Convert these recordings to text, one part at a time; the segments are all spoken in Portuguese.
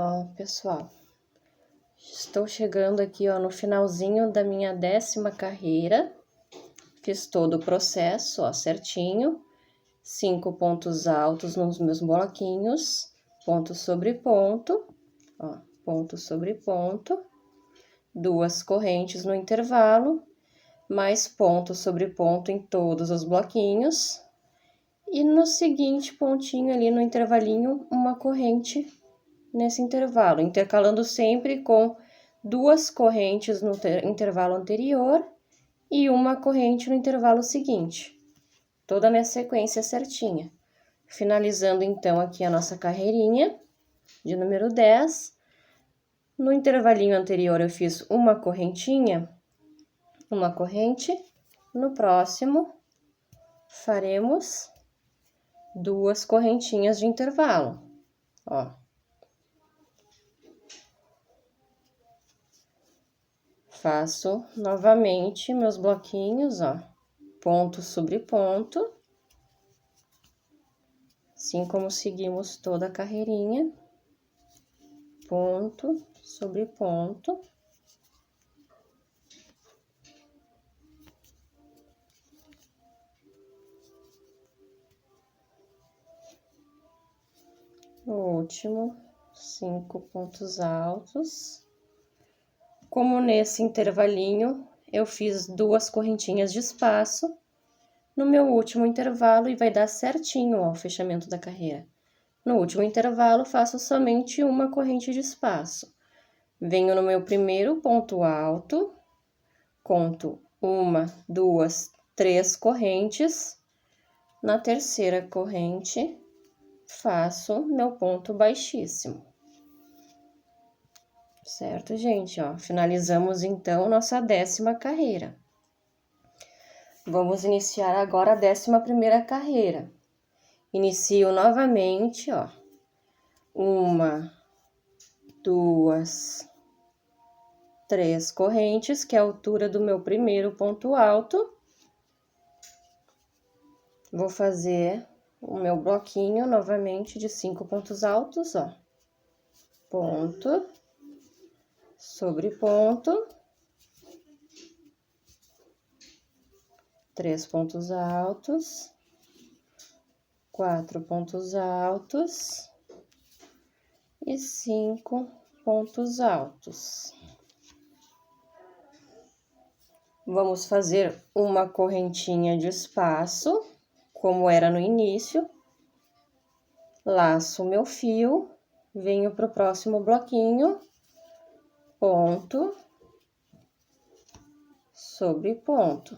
Ó, pessoal, estou chegando aqui, ó, no finalzinho da minha 10ª carreira. Fiz todo o processo, ó, certinho. 5 pontos altos nos meus bloquinhos, ponto sobre ponto, ó, ponto sobre ponto. 2 correntes no intervalo, mais ponto sobre ponto em todos os bloquinhos. E no seguinte pontinho ali no intervalinho, uma corrente nesse intervalo, intercalando sempre com 2 correntes no intervalo anterior e uma corrente no intervalo seguinte. Toda a minha sequência certinha. Finalizando então aqui a nossa carreirinha de número 10. No intervalinho anterior eu fiz uma correntinha, uma corrente. No próximo faremos 2 correntinhas de intervalo, ó. Faço novamente meus bloquinhos, ó, ponto sobre ponto, assim como seguimos toda a carreirinha, ponto sobre ponto. No último, 5 pontos altos. Como nesse intervalinho, eu fiz 2 correntinhas de espaço no meu último intervalo e vai dar certinho, ó, o fechamento da carreira. No último intervalo, faço somente uma corrente de espaço. Venho no meu primeiro ponto alto, conto 1, 2, 3 correntes. Na terceira corrente, faço meu ponto baixíssimo. Certo, gente? Ó, finalizamos então nossa 10ª carreira. Vamos iniciar agora a 11ª carreira. Inicio novamente, ó. 1, 2, 3 correntes, que é a altura do meu primeiro ponto alto. Vou fazer o meu bloquinho novamente de 5 pontos altos, ó. Ponto sobre ponto. 3 pontos altos. 4 pontos altos. E 5 pontos altos. Vamos fazer uma correntinha de espaço, como era no início. Laço meu fio, venho para o próximo bloquinho, ponto sobre ponto.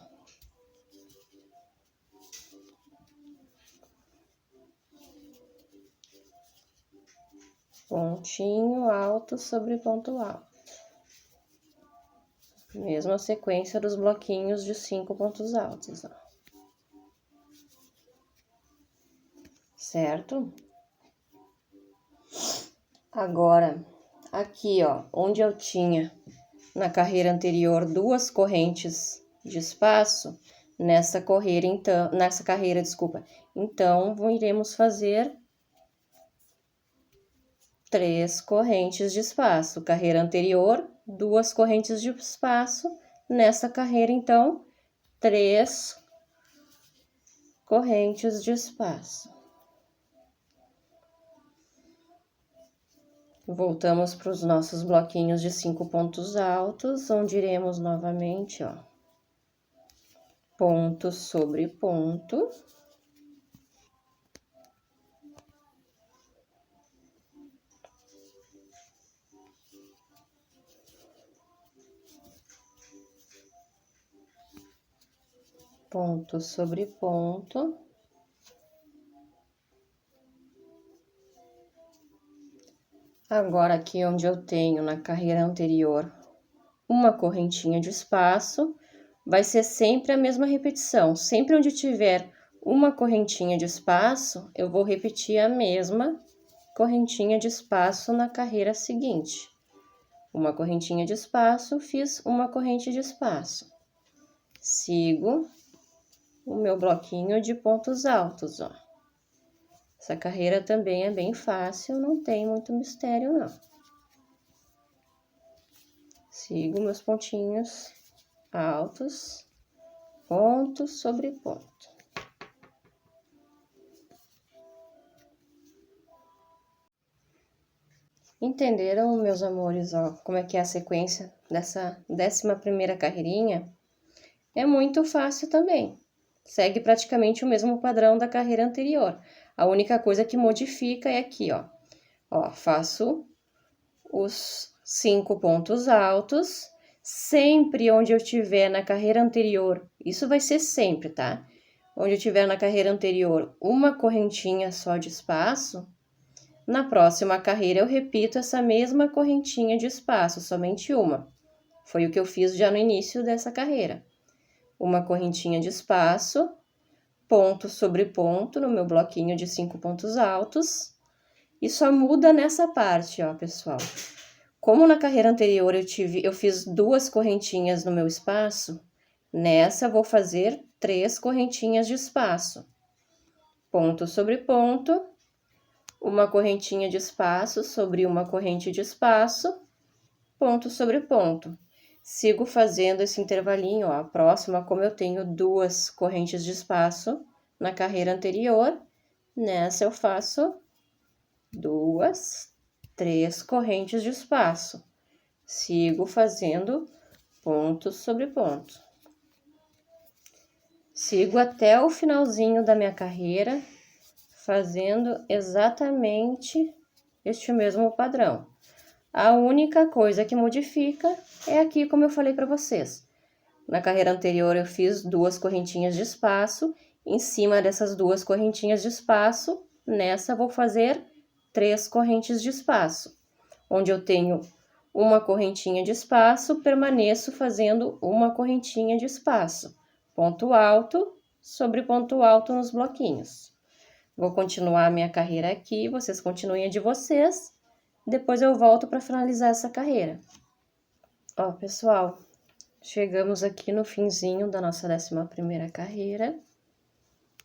Pontinho alto sobre ponto alto. Mesma sequência dos bloquinhos de 5 pontos altos, ó. Certo? Agora, aqui, ó, onde eu tinha na carreira anterior 2 correntes de espaço, nessa carreira, desculpa. Então, iremos fazer 3 correntes de espaço. Carreira anterior, 2 correntes de espaço. Nessa carreira, então, 3 correntes de espaço. Voltamos para os nossos bloquinhos de 5 pontos altos, onde iremos novamente, ó, ponto sobre ponto. Ponto sobre ponto. Agora, aqui onde eu tenho na carreira anterior uma correntinha de espaço, vai ser sempre a mesma repetição. Sempre onde tiver uma correntinha de espaço, eu vou repetir a mesma correntinha de espaço na carreira seguinte. Uma correntinha de espaço, fiz uma corrente de espaço. Sigo o meu bloquinho de pontos altos, ó. Essa carreira também é bem fácil, não tem muito mistério, não. Sigo meus pontinhos altos, ponto sobre ponto. Entenderam, meus amores, ó, como é que é a sequência dessa 11ª carreirinha? É muito fácil também. Segue praticamente o mesmo padrão da carreira anterior. A única coisa que modifica é aqui, ó. Ó, faço os 5 pontos altos, sempre onde eu tiver na carreira anterior, isso vai ser sempre, tá? Onde eu tiver na carreira anterior uma correntinha só de espaço, na próxima carreira eu repito essa mesma correntinha de espaço, somente uma. Foi o que eu fiz já no início dessa carreira. Uma correntinha de espaço, ponto sobre ponto no meu bloquinho de 5 pontos altos, e só muda nessa parte, ó, pessoal. Como na carreira anterior eu fiz 2 correntinhas no meu espaço, nessa eu vou fazer 3 correntinhas de espaço. Ponto sobre ponto, uma correntinha de espaço sobre uma corrente de espaço, ponto sobre ponto. Sigo fazendo esse intervalinho, ó. A próxima, como eu tenho 2 correntes de espaço na carreira anterior, nessa eu faço 2, 3 correntes de espaço. Sigo fazendo ponto sobre ponto. Sigo até o finalzinho da minha carreira, fazendo exatamente este mesmo padrão. A única coisa que modifica é aqui, como eu falei para vocês. Na carreira anterior eu fiz 2 correntinhas de espaço, em cima dessas 2 correntinhas de espaço, nessa vou fazer 3 correntes de espaço. Onde eu tenho uma correntinha de espaço, permaneço fazendo uma correntinha de espaço. Ponto alto sobre ponto alto nos bloquinhos. Vou continuar a minha carreira aqui, vocês continuem a de vocês. Depois eu volto para finalizar essa carreira. Ó, pessoal, chegamos aqui no finzinho da nossa 11ª carreira.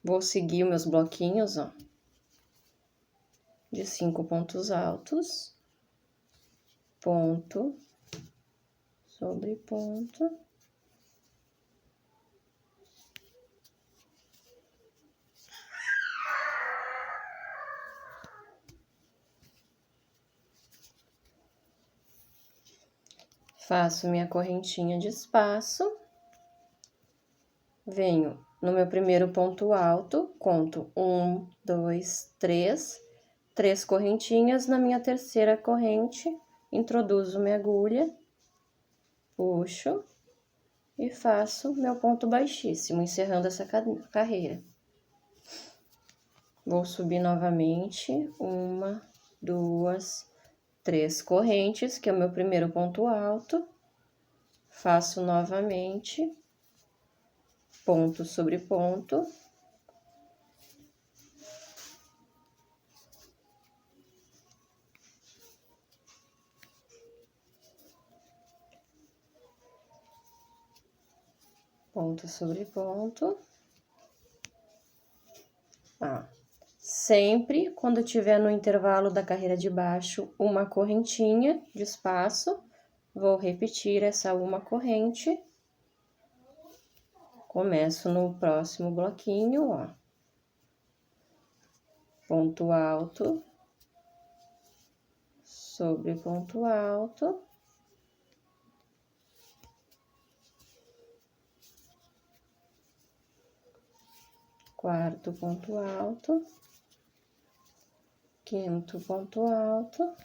Vou seguir os meus bloquinhos, ó, de 5 pontos altos. Ponto sobre ponto. Faço minha correntinha de espaço, venho no meu primeiro ponto alto, conto 1, 2, 3, 3 correntinhas, na minha terceira corrente, introduzo minha agulha, puxo e faço meu ponto baixíssimo, encerrando essa carreira. Vou subir novamente, 1, 2, 3 correntes, que é o meu primeiro ponto alto, faço novamente, ponto sobre ponto, ponto sobre ponto. Sempre quando tiver no intervalo da carreira de baixo uma correntinha de espaço, vou repetir essa uma corrente. Começo no próximo bloquinho, ó. Ponto alto, sobre ponto alto. Quarto ponto alto. Quinto ponto alto.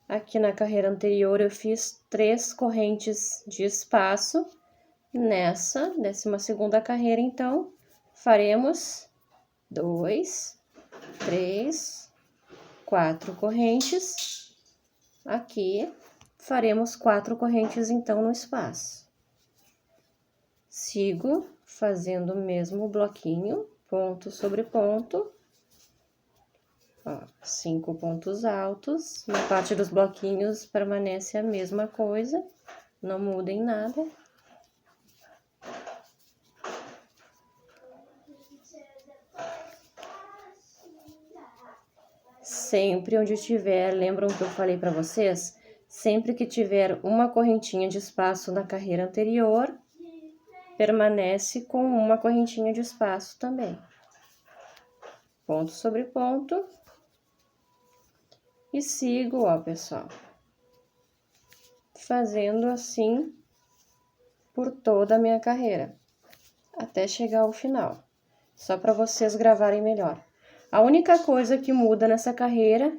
Aqui na carreira anterior eu fiz 3 correntes de espaço. Nessa 12ª carreira, então, faremos 2, 3, 4 correntes. Aqui, faremos 4 correntes, então, no espaço. Sigo fazendo o mesmo bloquinho, ponto sobre ponto. Ó, 5 pontos altos. Na parte dos bloquinhos permanece a mesma coisa, não muda em nada. sempre onde tiver, lembram que eu falei para vocês? Sempre que tiver uma correntinha de espaço na carreira anterior, permanece com uma correntinha de espaço também. Ponto sobre ponto. E sigo, ó, pessoal, fazendo assim por toda a minha carreira, até chegar ao final, só para vocês gravarem melhor. A única coisa que muda nessa carreira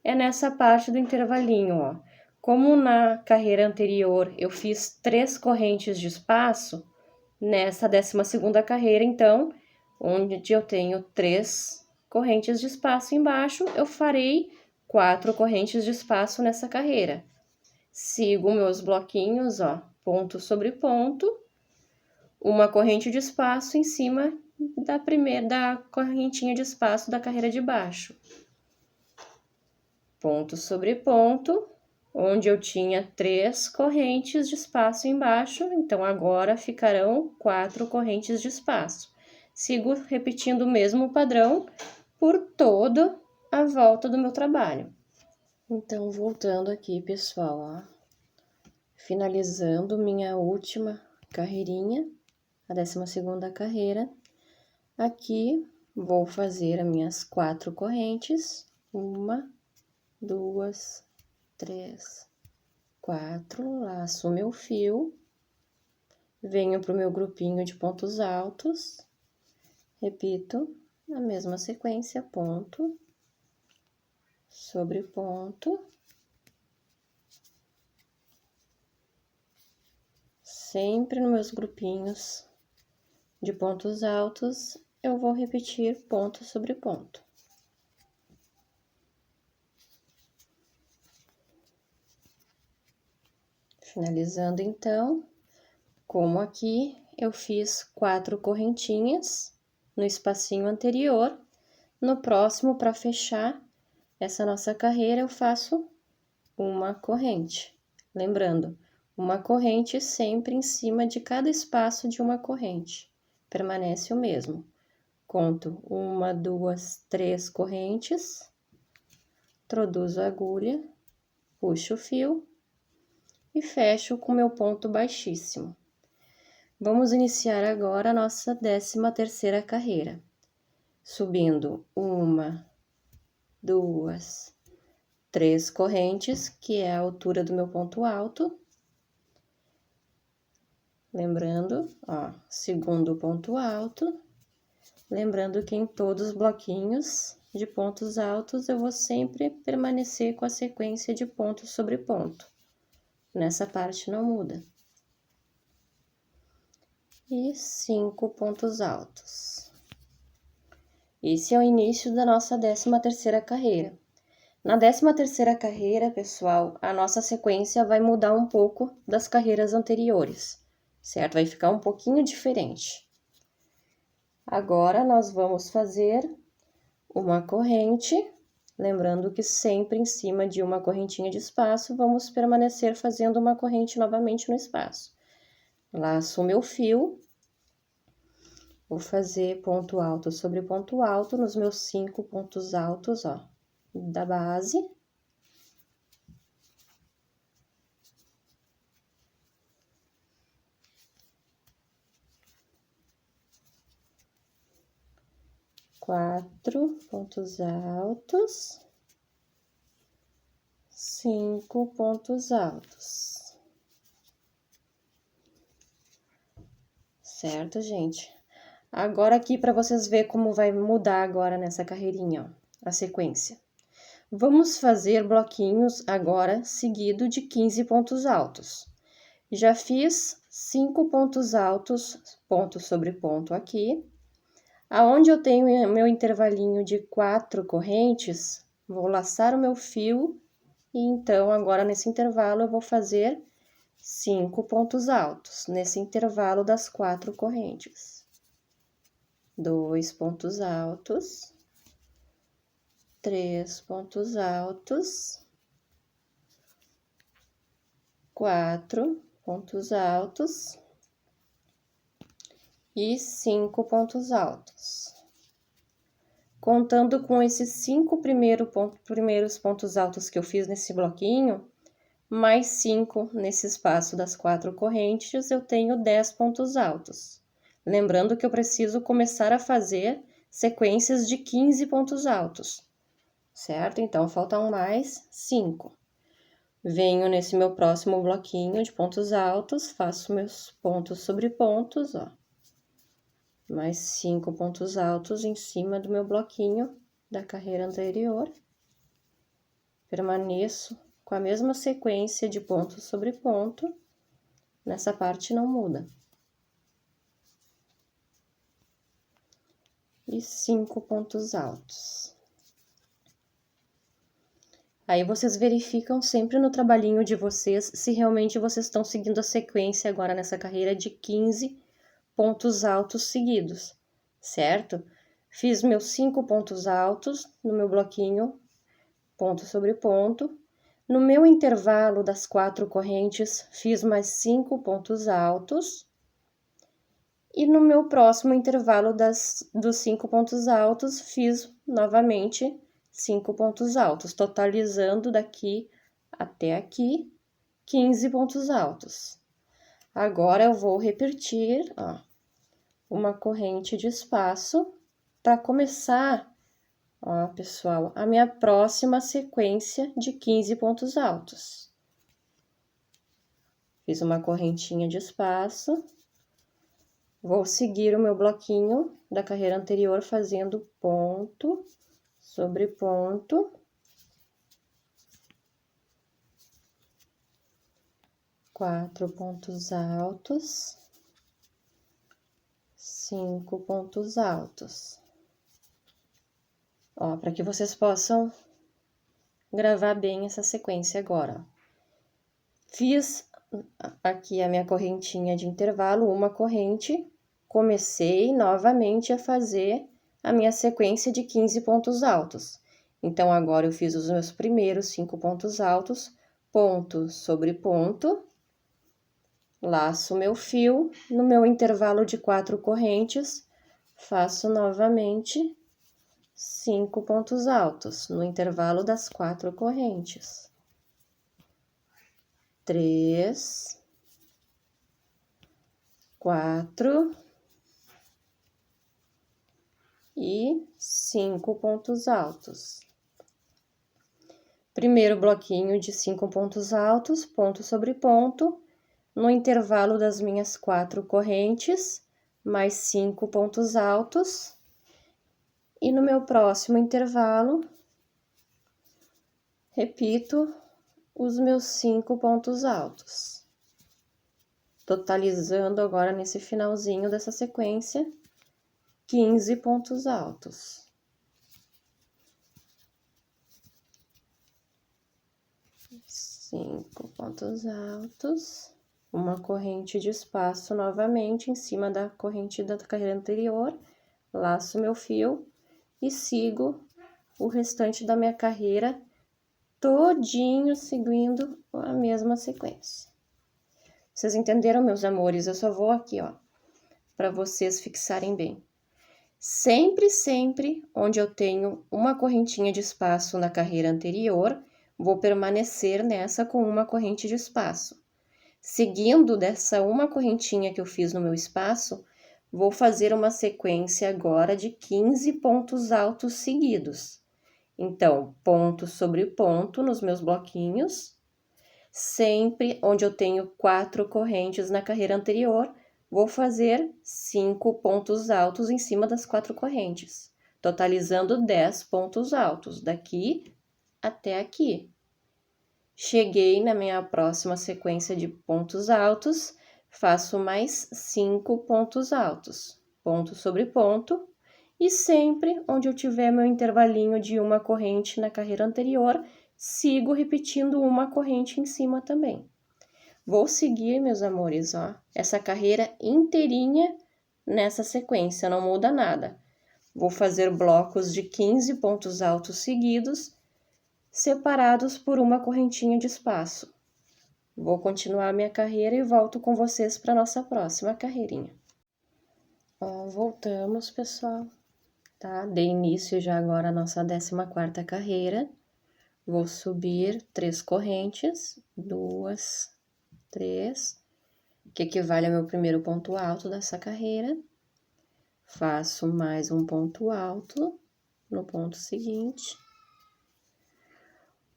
é nessa parte do intervalinho, ó. Como na carreira anterior eu fiz 3 correntes de espaço, nessa 12ª carreira, então, onde eu tenho 3 correntes de espaço embaixo, eu farei 4 correntes de espaço nessa carreira. Sigo meus bloquinhos, ó, ponto sobre ponto, uma corrente de espaço em cima da correntinha de espaço da carreira de baixo. Ponto sobre ponto, onde eu tinha 3 correntes de espaço embaixo, então agora ficarão 4 correntes de espaço. Sigo repetindo o mesmo padrão por toda a volta do meu trabalho. Então, voltando aqui, pessoal, ó, finalizando minha última carreirinha, a 12ª carreira, aqui vou fazer as minhas 4 correntes, 1, 2, 3, 4, laço meu fio, venho pro meu grupinho de pontos altos, repito a mesma sequência, ponto sobre ponto, sempre nos meus grupinhos de pontos altos, eu vou repetir ponto sobre ponto. Finalizando, então, como aqui eu fiz 4 correntinhas no espacinho anterior, no próximo, para fechar essa nossa carreira, eu faço uma corrente. Lembrando, uma corrente sempre em cima de cada espaço de uma corrente, permanece o mesmo. Conto 1, 2, 3 correntes, introduzo a agulha, puxo o fio e fecho com meu ponto baixíssimo. Vamos iniciar agora a nossa 13ª carreira, subindo 1, 2, 3 correntes, que é a altura do meu ponto alto. Lembrando, ó, segundo ponto alto. Lembrando que em todos os bloquinhos de pontos altos eu vou sempre permanecer com a sequência de ponto sobre ponto. Nessa parte não muda. E 5 pontos altos. Esse é o início da nossa 13ª carreira. Na 13ª carreira, pessoal, a nossa sequência vai mudar um pouco das carreiras anteriores, certo? Vai ficar um pouquinho diferente. Agora, nós vamos fazer uma corrente, lembrando que sempre em cima de uma correntinha de espaço, vamos permanecer fazendo uma corrente novamente no espaço. Laço o meu fio, vou fazer ponto alto sobre ponto alto nos meus 5 pontos altos, ó, da base. Quatro pontos altos, 5 pontos altos. Certo, gente? Agora aqui para vocês verem como vai mudar agora nessa carreirinha, ó, a sequência. Vamos fazer bloquinhos agora seguido de 15 pontos altos. Já fiz 5 pontos altos, ponto sobre ponto aqui. Aonde eu tenho meu intervalinho de 4 correntes, vou laçar o meu fio e então agora nesse intervalo eu vou fazer 5 pontos altos, nesse intervalo das 4 correntes. 2 pontos altos, 3 pontos altos, 4 pontos altos e 5 pontos altos. Contando com esses 5 primeiros pontos altos que eu fiz nesse bloquinho, mais 5 nesse espaço das 4 correntes, eu tenho 10 pontos altos. Lembrando que eu preciso começar a fazer sequências de 15 pontos altos, certo? Então, faltam mais 5. Venho nesse meu próximo bloquinho de pontos altos, faço meus pontos sobre pontos, ó. Mais 5 pontos altos em cima do meu bloquinho da carreira anterior. Permaneço com a mesma sequência de ponto sobre ponto, nessa parte não muda. E 5 pontos altos. Aí, vocês verificam sempre no trabalhinho de vocês se realmente vocês estão seguindo a sequência agora nessa carreira de 15 pontos altos seguidos, certo? Fiz meus 5 pontos altos no meu bloquinho, ponto sobre ponto. No meu intervalo das 4 correntes, fiz mais 5 pontos altos. E no meu próximo intervalo dos 5 pontos altos, fiz novamente 5 pontos altos, totalizando daqui até aqui 15 pontos altos. Agora, eu vou repetir, ó, uma corrente de espaço para começar, ó, pessoal, a minha próxima sequência de 15 pontos altos. Fiz uma correntinha de espaço. Vou seguir o meu bloquinho da carreira anterior fazendo ponto sobre ponto. Quatro pontos altos. 5 pontos altos. Ó, para que vocês possam gravar bem essa sequência agora. Fiz aqui a minha correntinha de intervalo, uma corrente, comecei novamente a fazer a minha sequência de 15 pontos altos. Então, agora eu fiz os meus primeiros 5 pontos altos, ponto sobre ponto, laço meu fio, no meu intervalo de 4 correntes, faço novamente 5 pontos altos, no intervalo das 4 correntes. 3, 4 e 5 pontos altos. Primeiro bloquinho de 5 pontos altos, ponto sobre ponto, no intervalo das minhas 4 correntes, mais 5 pontos altos. E no meu próximo intervalo, repito os meus 5 pontos altos. Totalizando agora nesse finalzinho dessa sequência, 15 pontos altos. Cinco pontos altos, uma corrente de espaço novamente em cima da corrente da carreira anterior, laço meu fio e sigo o restante da minha carreira todinho seguindo a mesma sequência. Vocês entenderam, meus amores? Eu só vou aqui, ó, para vocês fixarem bem. Sempre, onde eu tenho uma correntinha de espaço na carreira anterior, vou permanecer nessa com uma corrente de espaço. Seguindo dessa uma correntinha que eu fiz no meu espaço, vou fazer uma sequência agora de 15 pontos altos seguidos. Então, ponto sobre ponto nos meus bloquinhos, sempre onde eu tenho 4 correntes na carreira anterior, vou fazer 5 pontos altos em cima das 4 correntes, totalizando 10 pontos altos, daqui até aqui. Cheguei na minha próxima sequência de pontos altos, faço mais 5 pontos altos, ponto sobre ponto, e sempre onde eu tiver meu intervalinho de uma corrente na carreira anterior, sigo repetindo uma corrente em cima também. Vou seguir, meus amores, ó, essa carreira inteirinha nessa sequência, não muda nada. Vou fazer blocos de 15 pontos altos seguidos, separados por uma correntinha de espaço. Vou continuar a minha carreira e volto com vocês para nossa próxima carreirinha. Ó, voltamos, pessoal. tá? Dei início já agora à nossa 14ª carreira. Vou subir 3 correntes, 2, 3, que equivale ao meu primeiro ponto alto dessa carreira. Faço mais um ponto alto no ponto seguinte.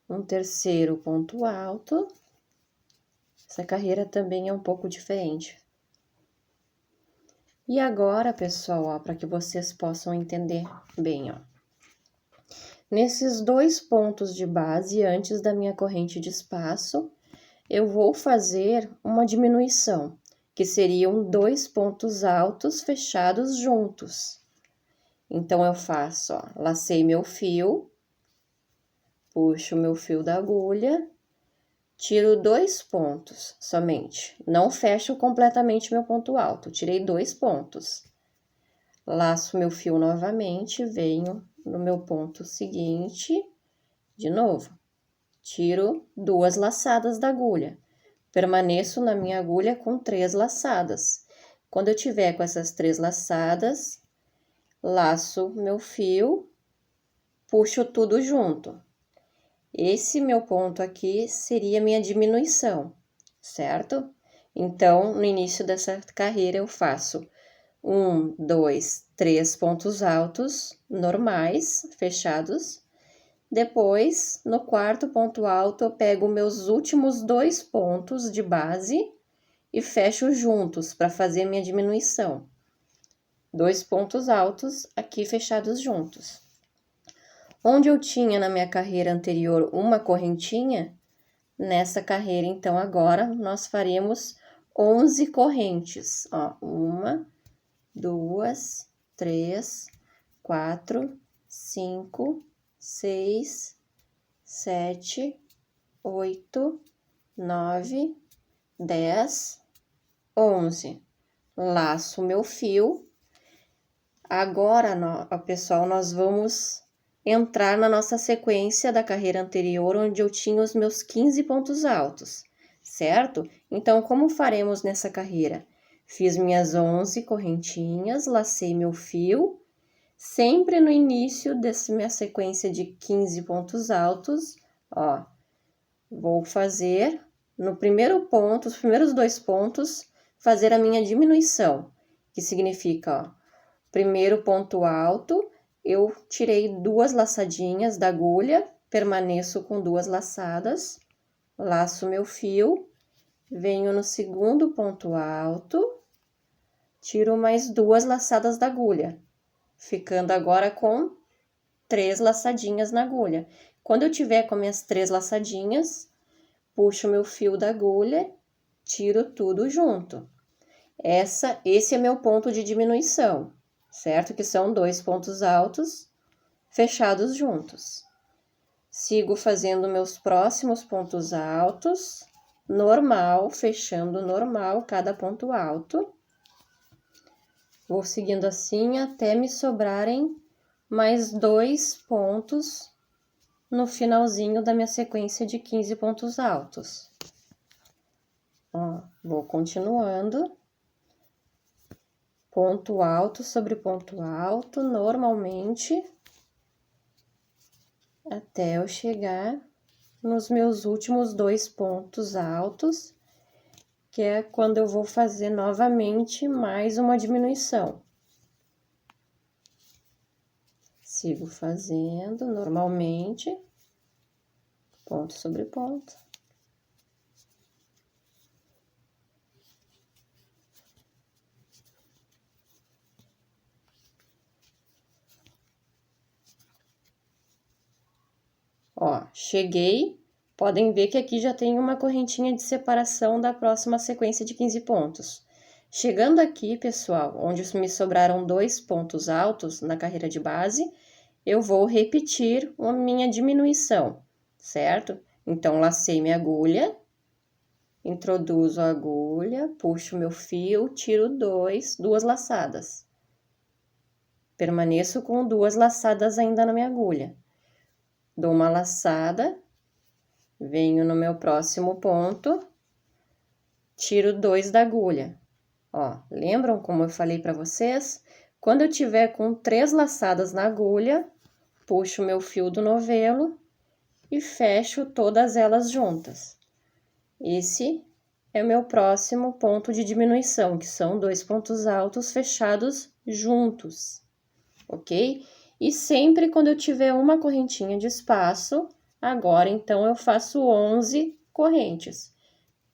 Um terceiro ponto alto. Essa carreira também é um pouco diferente. E agora, pessoal, ó, para que vocês possam entender bem, ó. Nesses 2 pontos de base, antes da minha corrente de espaço, eu vou fazer uma diminuição, que seriam 2 pontos altos fechados juntos. Então, eu faço, ó, lacei meu fio, puxo meu fio da agulha, tiro 2 pontos somente, não fecho completamente meu ponto alto, tirei 2 pontos. Laço meu fio novamente, venho no meu ponto seguinte, de novo, tiro 2 laçadas da agulha, permaneço na minha agulha com 3 laçadas. Quando eu tiver com essas 3 laçadas, laço meu fio, puxo tudo junto. Esse meu ponto aqui seria minha diminuição, certo? Então, no início dessa carreira, eu faço 1, 2, 3 pontos altos normais, fechados. Depois, no quarto ponto alto, eu pego meus últimos 2 pontos de base e fecho juntos para fazer minha diminuição. 2 pontos altos aqui fechados juntos. Onde eu tinha na minha carreira anterior uma correntinha, nessa carreira, então, agora, nós faremos 11 correntes. Ó, 1, 2, 3, 4, 5, 6, 7, 8, 9, 10, 11. Laço meu fio. Agora, pessoal, nós vamos entrar na nossa sequência da carreira anterior, onde eu tinha os meus 15 pontos altos, certo? Então, como faremos nessa carreira? Fiz minhas 11 correntinhas, lacei meu fio, sempre no início dessa minha sequência de 15 pontos altos, ó, vou fazer no primeiro ponto, os primeiros 2 pontos, fazer a minha diminuição, que significa, ó, primeiro ponto alto, eu tirei 2 laçadinhas da agulha, permaneço com 2 laçadas, laço meu fio, venho no segundo ponto alto, tiro mais 2 laçadas da agulha, ficando agora com 3 laçadinhas na agulha. Quando eu tiver com minhas 3 laçadinhas, puxo meu fio da agulha, tiro tudo junto. Esse é meu ponto de diminuição, certo? Que são 2 pontos altos fechados juntos. Sigo fazendo meus próximos pontos altos, normal, fechando normal cada ponto alto. Vou seguindo assim até me sobrarem mais 2 pontos no finalzinho da minha sequência de 15 pontos altos. Ó, vou continuando. Ponto alto sobre ponto alto, normalmente, até eu chegar nos meus últimos 2 pontos altos, que é quando eu vou fazer novamente mais uma diminuição. Sigo fazendo normalmente, ponto sobre ponto. Ó, cheguei, podem ver que aqui já tem uma correntinha de separação da próxima sequência de 15 pontos. Chegando aqui, pessoal, onde me sobraram 2 pontos altos na carreira de base, eu vou repetir a minha diminuição, certo? Então, lacei minha agulha, introduzo a agulha, puxo meu fio, tiro 2 laçadas. Permaneço com 2 laçadas ainda na minha agulha. Dou uma laçada, venho no meu próximo ponto, tiro 2 da agulha. Ó, lembram como eu falei para vocês? Quando eu tiver com 3 laçadas na agulha, puxo meu fio do novelo e fecho todas elas juntas. Esse é o meu próximo ponto de diminuição, que são 2 pontos altos fechados juntos, ok? E sempre quando eu tiver uma correntinha de espaço, agora então eu faço 11 correntes.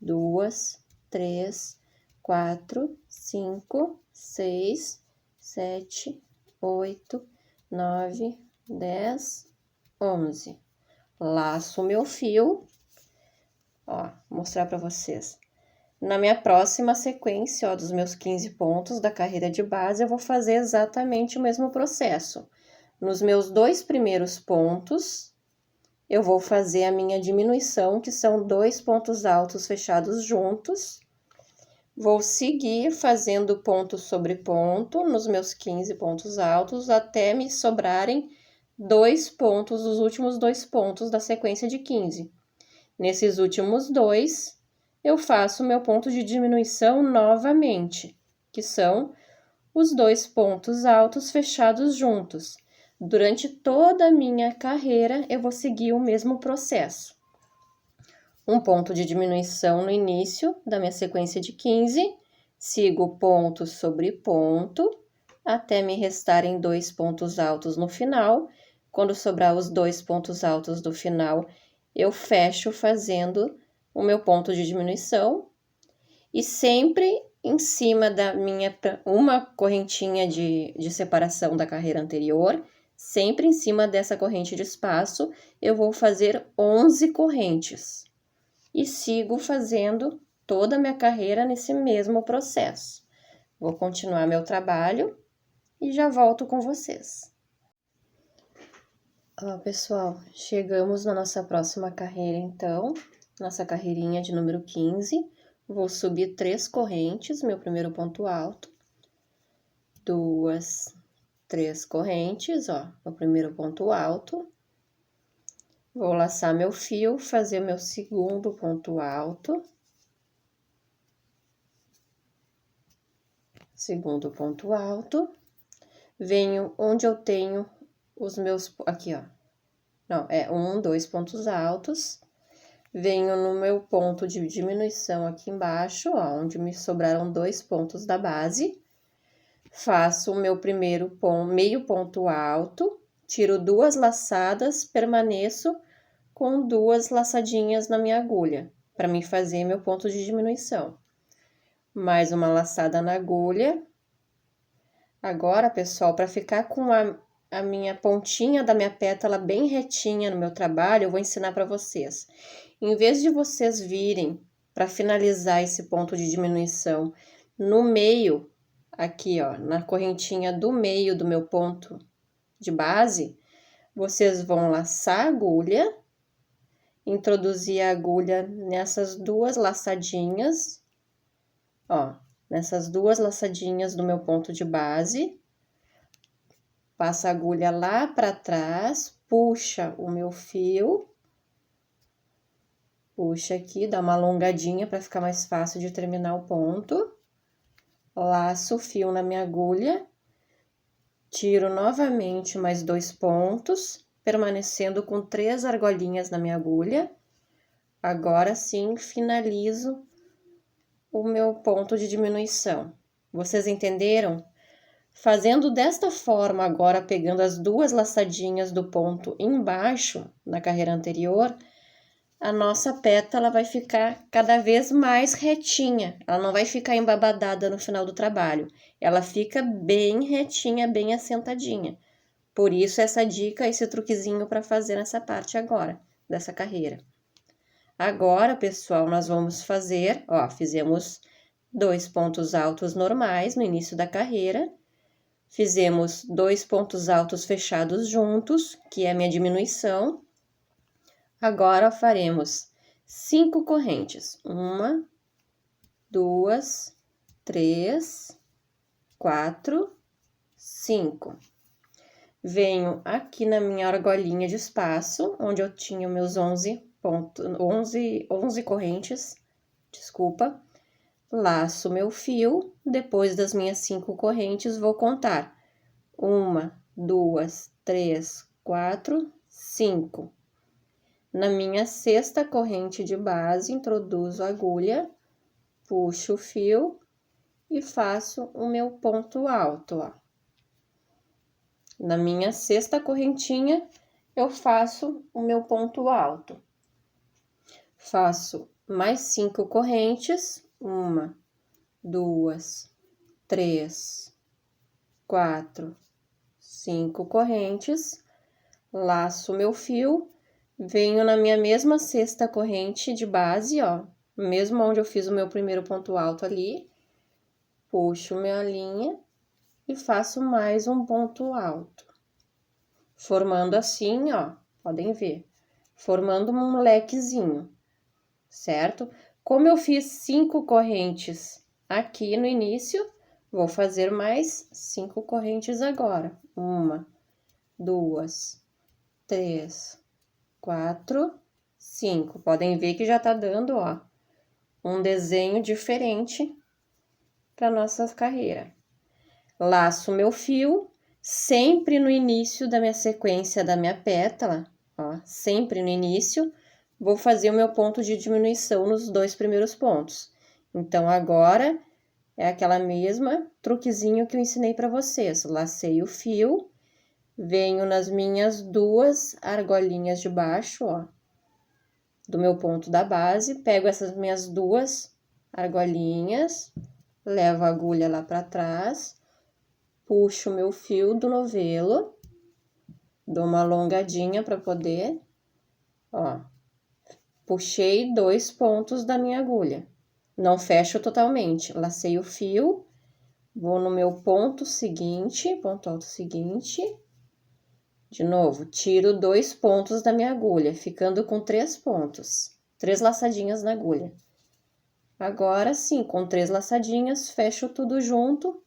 2, 3, 4, 5, 6, 7, 8, 9, 10, 11. Laço meu fio, ó, vou mostrar para vocês. Na minha próxima sequência, ó, dos meus 15 pontos da carreira de base, eu vou fazer exatamente o mesmo processo. Nos meus 2 primeiros pontos, eu vou fazer a minha diminuição, que são 2 pontos altos fechados juntos. Vou seguir fazendo ponto sobre ponto nos meus 15 pontos altos, até me sobrarem 2 pontos, os últimos 2 pontos da sequência de 15. Nesses últimos 2, eu faço meu ponto de diminuição novamente, que são os 2 pontos altos fechados juntos. Durante toda a minha carreira, eu vou seguir o mesmo processo. Um ponto de diminuição no início da minha sequência de 15, sigo ponto sobre ponto, até me restarem 2 pontos altos no final. Quando sobrar os 2 pontos altos do final, eu fecho fazendo o meu ponto de diminuição. E sempre em cima da minha, uma correntinha de separação da carreira anterior, sempre em cima dessa corrente de espaço, eu vou fazer 11 correntes. E sigo fazendo toda a minha carreira nesse mesmo processo. Vou continuar meu trabalho e já volto com vocês. Ó, pessoal, chegamos na nossa próxima carreira, então, nossa carreirinha de número 15. Vou subir 3 correntes, meu primeiro ponto alto. 2, 3 correntes, ó, meu primeiro ponto alto. Vou laçar meu fio, fazer meu segundo ponto alto. Segundo ponto alto. Venho onde eu tenho os meus... Aqui, ó. Não, é 1, 2 pontos altos. Venho no meu ponto de diminuição aqui embaixo, ó, onde me sobraram 2 pontos da base. Faço o meu primeiro ponto, meio ponto alto. Tiro 2 laçadas, permaneço com 2 laçadinhas na minha agulha, para me fazer meu ponto de diminuição. Mais uma laçada na agulha. Agora, pessoal, para ficar com a minha pontinha da minha pétala bem retinha no meu trabalho, eu vou ensinar para vocês. Em vez de vocês virem para finalizar esse ponto de diminuição no meio, aqui, ó, na correntinha do meio do meu ponto de base, vocês vão laçar a agulha, introduzir a agulha nessas 2 laçadinhas, ó, nessas 2 laçadinhas do meu ponto de base, passa a agulha lá para trás, puxa o meu fio, puxa aqui, dá uma alongadinha para ficar mais fácil de terminar o ponto, laço o fio na minha agulha, tiro novamente mais 2 pontos, permanecendo com 3 argolinhas na minha agulha. Agora sim, finalizo o meu ponto de diminuição. Vocês entenderam? Fazendo desta forma, agora pegando as 2 laçadinhas do ponto embaixo, na carreira anterior, a nossa pétala vai ficar cada vez mais retinha. Ela não vai ficar embabadada no final do trabalho. Ela fica bem retinha, bem assentadinha. Por isso, essa dica, esse truquezinho para fazer nessa parte agora, dessa carreira. Agora, pessoal, nós vamos fazer, ó, fizemos 2 pontos altos normais no início da carreira. Fizemos 2 pontos altos fechados juntos, que é a minha diminuição. Agora, faremos 5 correntes. 1, 2, 3, 4, 5. Venho aqui na minha argolinha de espaço, onde eu tinha meus 11 correntes, desculpa. Laço meu fio, depois das minhas 5 correntes, vou contar 1, 2, 3, 4, 5. Na minha sexta corrente de base, introduzo a agulha, puxo o fio e faço o meu ponto alto, ó. Na minha sexta correntinha, eu faço o meu ponto alto. Faço mais 5 correntes, 1, 2, 3, 4, 5 correntes, laço meu fio, venho na minha mesma sexta corrente de base, ó, mesmo onde eu fiz o meu primeiro ponto alto ali, puxo minha linha e faço mais um ponto alto, formando assim, ó, podem ver, formando um lequezinho, certo? Como eu fiz 5 correntes aqui no início, vou fazer mais 5 correntes agora. 1, 2, 3, 4, 5. Podem ver que já tá dando, ó, um desenho diferente para nossa carreira. Laço meu fio, sempre no início da minha sequência da minha pétala, ó, sempre no início, vou fazer o meu ponto de diminuição nos 2 primeiros pontos. Então, agora é aquela mesma truquezinho que eu ensinei para vocês. Lacei o fio, venho nas minhas 2 argolinhas de baixo, ó, do meu ponto da base, pego essas minhas 2 argolinhas, levo a agulha lá para trás, puxo meu fio do novelo, dou uma alongadinha para poder, ó, puxei 2 pontos da minha agulha. Não fecho totalmente, lacei o fio, vou no meu ponto seguinte, ponto alto seguinte, de novo, tiro 2 pontos da minha agulha, ficando com 3 pontos, 3 laçadinhas na agulha. Agora sim, com 3 laçadinhas, fecho tudo junto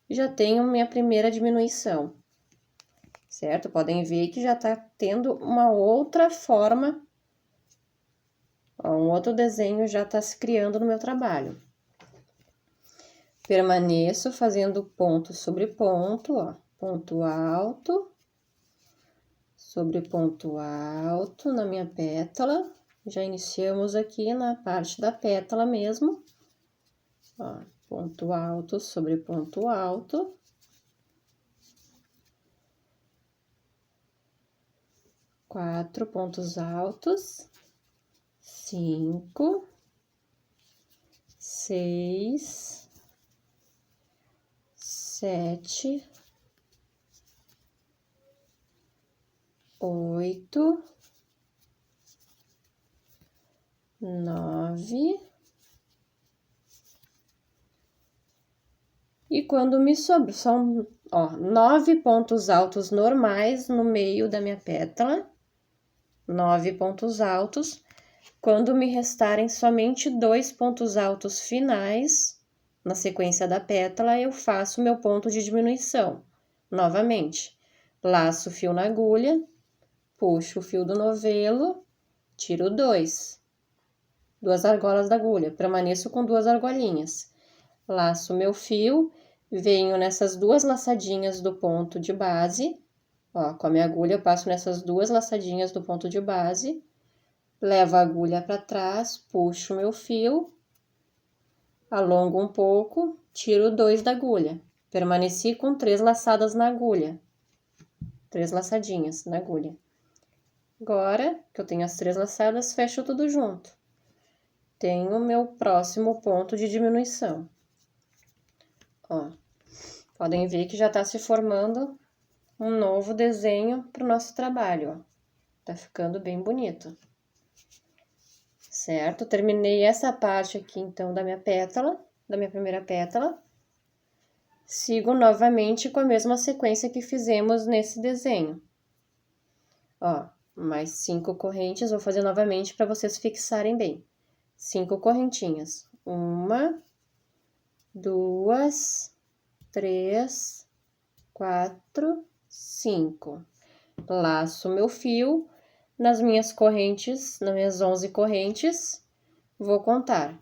e já tenho minha primeira diminuição, certo? Podem ver que já tá tendo uma outra forma, ó, um outro desenho já tá se criando no meu trabalho. Permaneço fazendo ponto sobre ponto, ó, ponto alto, sobre ponto alto na minha pétala. Já iniciamos aqui na parte da pétala mesmo, ó, ponto alto sobre ponto alto. Quatro pontos altos, 5, 6, 7, 8, 9. E quando me sobra, são, ó, 9 pontos altos normais no meio da minha pétala, 9 pontos altos. Quando me restarem somente 2 pontos altos finais, na sequência da pétala, eu faço meu ponto de diminuição. Novamente, laço o fio na agulha, puxo o fio do novelo, tiro 2 argolas da agulha, permaneço com 2 argolinhas. Laço meu fio, venho nessas 2 laçadinhas do ponto de base, ó, com a minha agulha eu passo nessas 2 laçadinhas do ponto de base, levo a agulha para trás, puxo meu fio, alongo um pouco, tiro 2 da agulha. Permaneci com 3 laçadas na agulha, 3 laçadinhas na agulha. Agora que eu tenho as 3 laçadas, fecho tudo junto. Tenho o meu próximo ponto de diminuição. Ó, podem ver que já tá se formando um novo desenho pro nosso trabalho, ó. Tá ficando bem bonito. Certo? Terminei essa parte aqui, então, da minha pétala, da minha primeira pétala. Sigo novamente com a mesma sequência que fizemos nesse desenho. Ó, mais 5 correntes, vou fazer novamente para vocês fixarem bem. 5 correntinhas. 1, 2, 3, 4, 5. Laço meu fio nas minhas correntes, nas minhas 11 correntes, vou contar.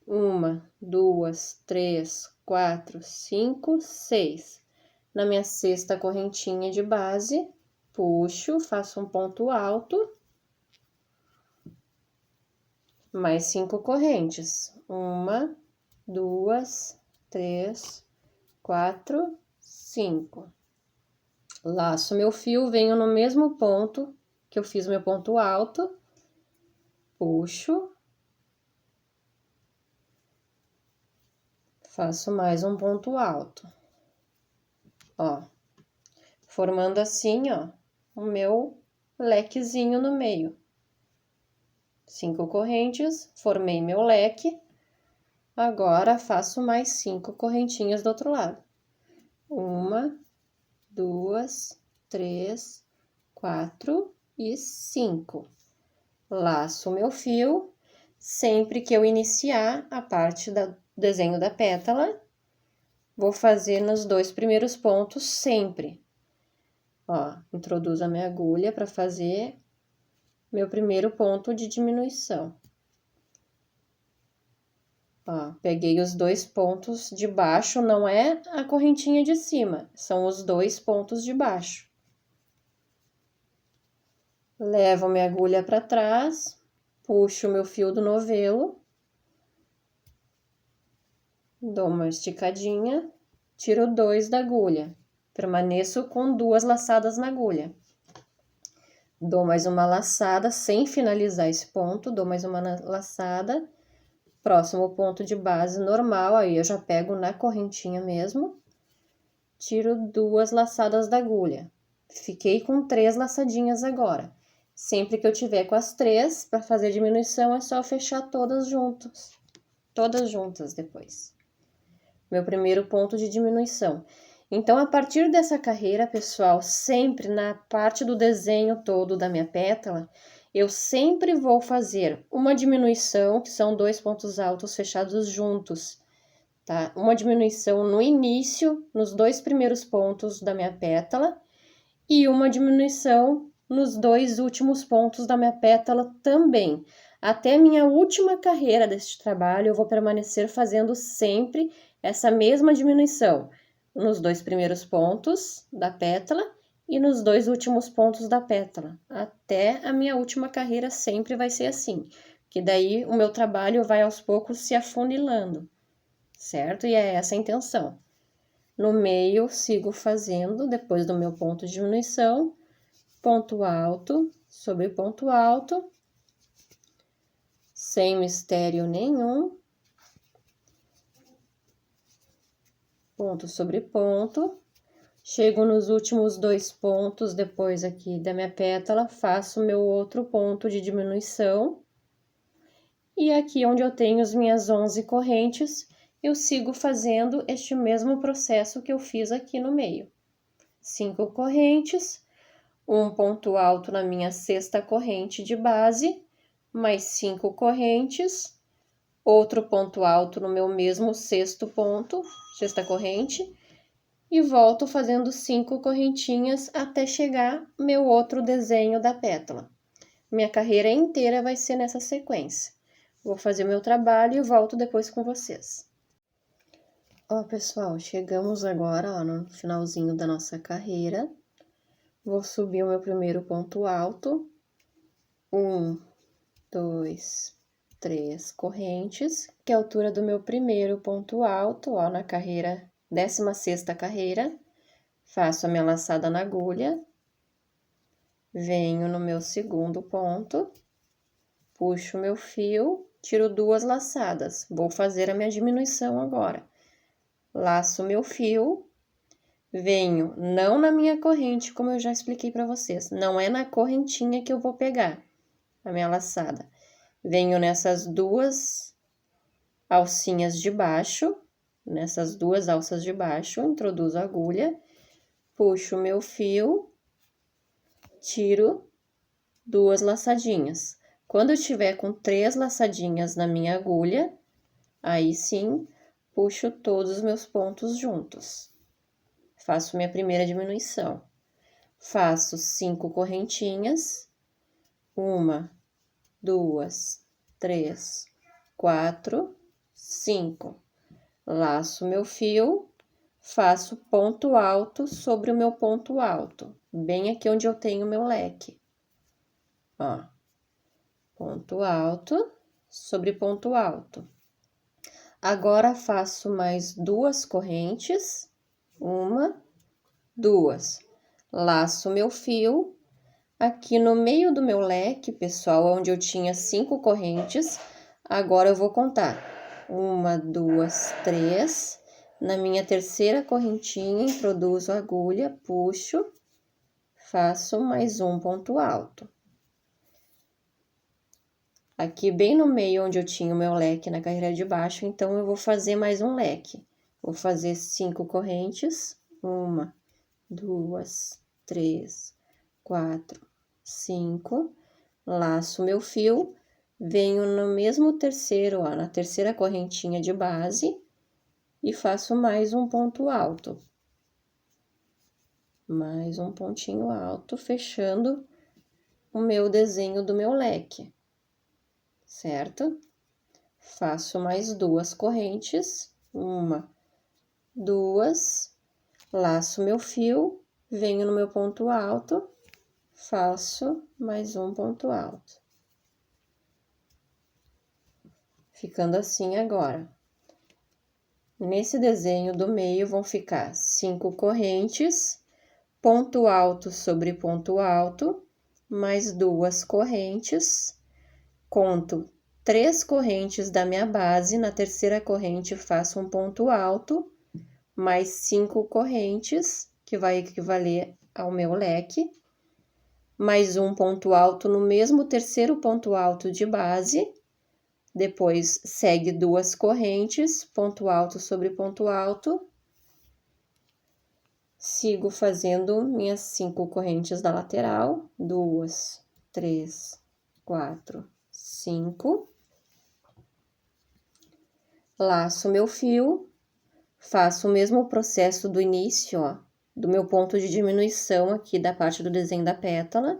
1, 2, 3, 4, 5, 6. na minha sexta correntinha de base, puxo, faço um ponto alto, mais 5 correntes. 1, 2, 3, 4, 5. Laço meu fio, venho no mesmo ponto que eu fiz meu ponto alto, puxo, faço mais um ponto alto, ó, formando assim, ó, o meu lequezinho no meio. 5 correntes, formei meu leque, agora faço mais 5 correntinhas do outro lado. 1, 2, 3, 4 e 5. Laço meu fio, sempre que eu iniciar a parte do desenho da pétala, vou fazer nos 2 primeiros pontos sempre. Ó, introduzo a minha agulha para fazer meu primeiro ponto de diminuição. Ó, peguei os 2 pontos de baixo, não é a correntinha de cima, são os 2 pontos de baixo. Levo minha agulha para trás, puxo meu fio do novelo, dou uma esticadinha, tiro 2 da agulha, permaneço com 2 laçadas na agulha. Dou mais uma laçada, sem finalizar esse ponto, dou mais uma laçada, próximo ponto de base normal, aí eu já pego na correntinha mesmo, tiro 2 laçadas da agulha. Fiquei com 3 laçadinhas agora. Sempre que eu tiver com as 3, para fazer diminuição, é só fechar todas juntas depois. Meu primeiro ponto de diminuição. Então, a partir dessa carreira, pessoal, sempre na parte do desenho todo da minha pétala, eu sempre vou fazer uma diminuição, que são 2 pontos altos fechados juntos, tá? Uma diminuição no início, nos 2 primeiros pontos da minha pétala, e uma diminuição nos 2 últimos pontos da minha pétala também. Até minha última carreira deste trabalho, eu vou permanecer fazendo sempre essa mesma diminuição nos 2 primeiros pontos da pétala e nos 2 últimos pontos da pétala. Até a minha última carreira sempre vai ser assim, que daí o meu trabalho vai aos poucos se afunilando, certo? E é essa a intenção. No meio, sigo fazendo, depois do meu ponto de diminuição, ponto alto sobre ponto alto, sem mistério nenhum, ponto sobre ponto, chego nos últimos 2 pontos, depois aqui da minha pétala, faço meu outro ponto de diminuição, e aqui onde eu tenho as minhas 11 correntes, eu sigo fazendo este mesmo processo que eu fiz aqui no meio. 5 correntes, um ponto alto na minha sexta corrente de base, mais 5 correntes, outro ponto alto no meu mesmo sexto ponto, sexta corrente, e volto fazendo 5 correntinhas até chegar meu outro desenho da pétala. Minha carreira inteira vai ser nessa sequência. Vou fazer meu trabalho e volto depois com vocês. Ó, pessoal, chegamos agora, ó, no finalzinho da nossa carreira. Vou subir o meu primeiro ponto alto. 1, 2, 3 correntes, que é a altura do meu primeiro ponto alto, ó, na carreira, 16ª carreira. Faço a minha laçada na agulha. Venho no meu segundo ponto, puxo meu fio, tiro 2 laçadas. Vou fazer a minha diminuição agora. Laço meu fio, venho não na minha corrente, como eu já expliquei para vocês, não é na correntinha que eu vou pegar a minha laçada. Venho nessas 2 alcinhas de baixo, nessas 2 alças de baixo, introduzo a agulha, puxo meu fio, tiro 2 laçadinhas. Quando eu tiver com 3 laçadinhas na minha agulha, aí sim, puxo todos os meus pontos juntos. Faço minha primeira diminuição. Faço 5 correntinhas. 1, 2, 3, 4, 5. Laço meu fio, faço ponto alto sobre o meu ponto alto, bem aqui onde eu tenho o meu leque. Ó, ponto alto sobre ponto alto. Agora, faço mais 2 correntes, 1, 2. Laço meu fio. Aqui no meio do meu leque, pessoal, onde eu tinha 5 correntes, agora eu vou contar. 1, 2, 3. Na minha terceira correntinha, introduzo a agulha, puxo, faço mais um ponto alto. Aqui bem no meio onde eu tinha o meu leque na carreira de baixo, então eu vou fazer mais um leque. Vou fazer 5 correntes, 1, 2, 3, 4, 5. Laço meu fio, venho no mesmo terceiro, ó, na terceira correntinha de base e faço mais um ponto alto. Mais um pontinho alto, fechando o meu desenho do meu leque. Certo? Faço mais 2 correntes, 1, 2, laço meu fio, venho no meu ponto alto, faço mais um ponto alto. Ficando assim agora. Nesse desenho do meio vão ficar 5 correntes, ponto alto sobre ponto alto, mais 2 correntes, conto 3 correntes da minha base, na terceira corrente faço um ponto alto, mais 5 correntes, que vai equivaler ao meu leque, mais um ponto alto no mesmo terceiro ponto alto de base, depois segue 2 correntes, ponto alto sobre ponto alto, sigo fazendo minhas 5 correntes da lateral, 2, 3, 4, 5. Laço meu fio, faço o mesmo processo do início, ó, do meu ponto de diminuição aqui da parte do desenho da pétala.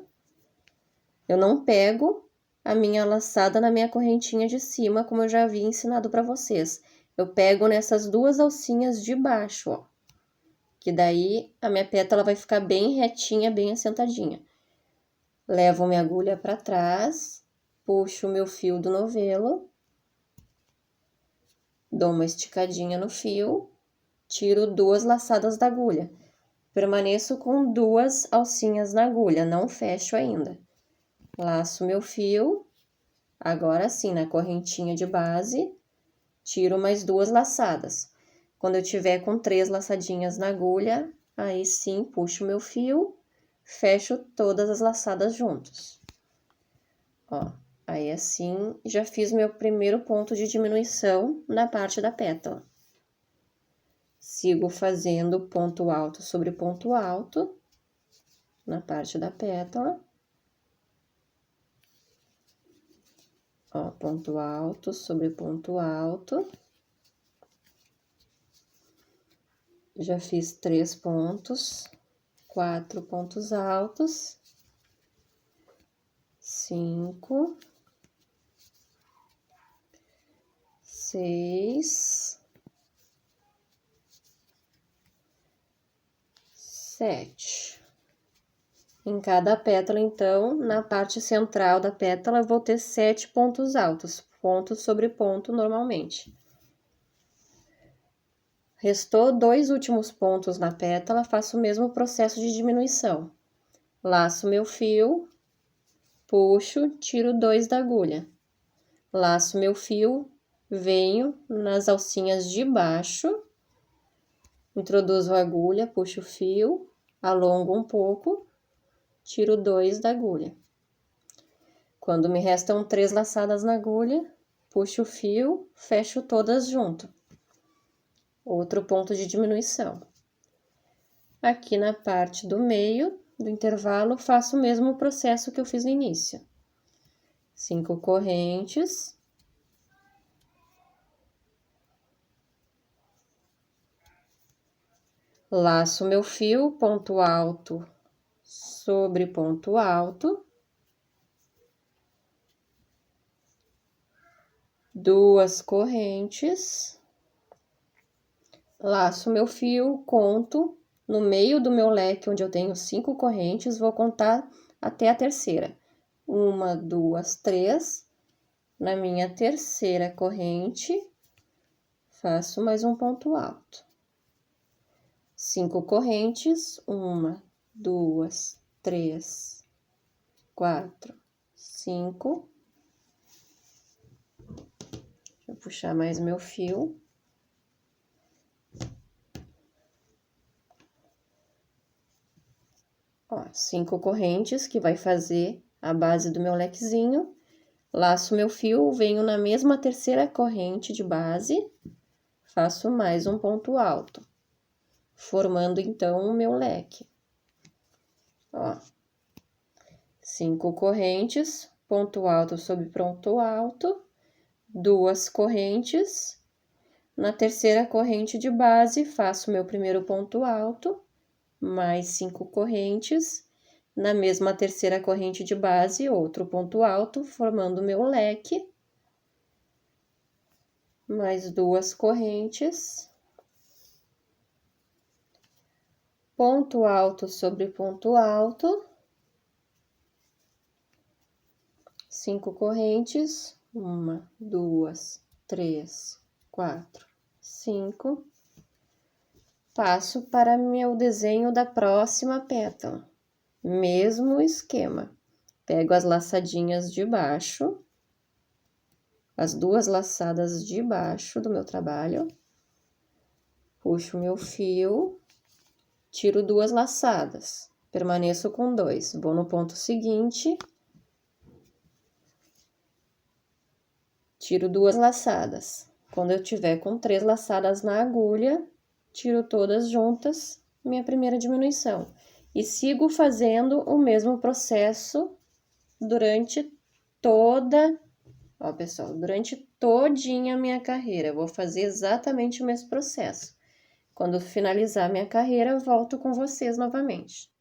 Eu não pego a minha laçada na minha correntinha de cima, como eu já havia ensinado para vocês. Eu pego nessas 2 alcinhas de baixo, ó, que daí a minha pétala vai ficar bem retinha, bem assentadinha. Levo minha agulha para trás, puxo o meu fio do novelo, dou uma esticadinha no fio, tiro 2 laçadas da agulha. Permaneço com 2 alcinhas na agulha, não fecho ainda. Laço meu fio, agora sim, na correntinha de base, tiro mais 2 laçadas. Quando eu tiver com 3 laçadinhas na agulha, aí sim, puxo meu fio, fecho todas as laçadas juntos. Ó, aí assim, já fiz meu primeiro ponto de diminuição na parte da pétala. Sigo fazendo ponto alto sobre ponto alto na parte da pétala. Ó, ponto alto sobre ponto alto. Já fiz 3 pontos, 4 pontos altos, 5, 6, 7. Em cada pétala, então, na parte central da pétala, eu vou ter 7 pontos altos, ponto sobre ponto normalmente. Restou 2 últimos pontos na pétala, faço o mesmo processo de diminuição. Laço meu fio, puxo, tiro 2 da agulha. Laço meu fio, venho nas alcinhas de baixo, introduzo a agulha, puxo o fio, alongo um pouco, tiro 2 da agulha. Quando me restam 3 laçadas na agulha, puxo o fio, fecho todas junto. Outro ponto de diminuição. Aqui na parte do meio do intervalo, faço o mesmo processo que eu fiz no início. 5 correntes. Laço meu fio, ponto alto sobre ponto alto. 2 correntes. Laço meu fio, conto no meio do meu leque, onde eu tenho 5 correntes, vou contar até a terceira. 1, 2, 3. Na minha terceira corrente, faço mais um ponto alto. 5 correntes, 1, 2, 3, 4, 5. Deixa eu puxar mais meu fio. Ó, 5 correntes, que vai fazer a base do meu lequezinho. Laço meu fio, venho na mesma terceira corrente de base, faço mais um ponto alto, formando então o meu leque. Ó, 5 correntes, ponto alto sobre ponto alto, 2 correntes. Na terceira corrente de base, faço meu primeiro ponto alto, mais 5 correntes. Na mesma terceira corrente de base, outro ponto alto, formando o meu leque. Mais 2 correntes. Ponto alto sobre ponto alto. 5 correntes. 1, 2, 3, 4, 5. Passo para meu desenho da próxima pétala. Mesmo esquema. Pego as laçadinhas de baixo, as 2 laçadas de baixo do meu trabalho, puxo meu fio, tiro 2 laçadas, permaneço com 2, vou no ponto seguinte, tiro 2 laçadas. Quando eu tiver com 3 laçadas na agulha, tiro todas juntas, minha primeira diminuição. E sigo fazendo o mesmo processo durante toda, ó, pessoal, durante todinha a minha carreira. Eu vou fazer exatamente o mesmo processo. Quando finalizar minha carreira, volto com vocês novamente.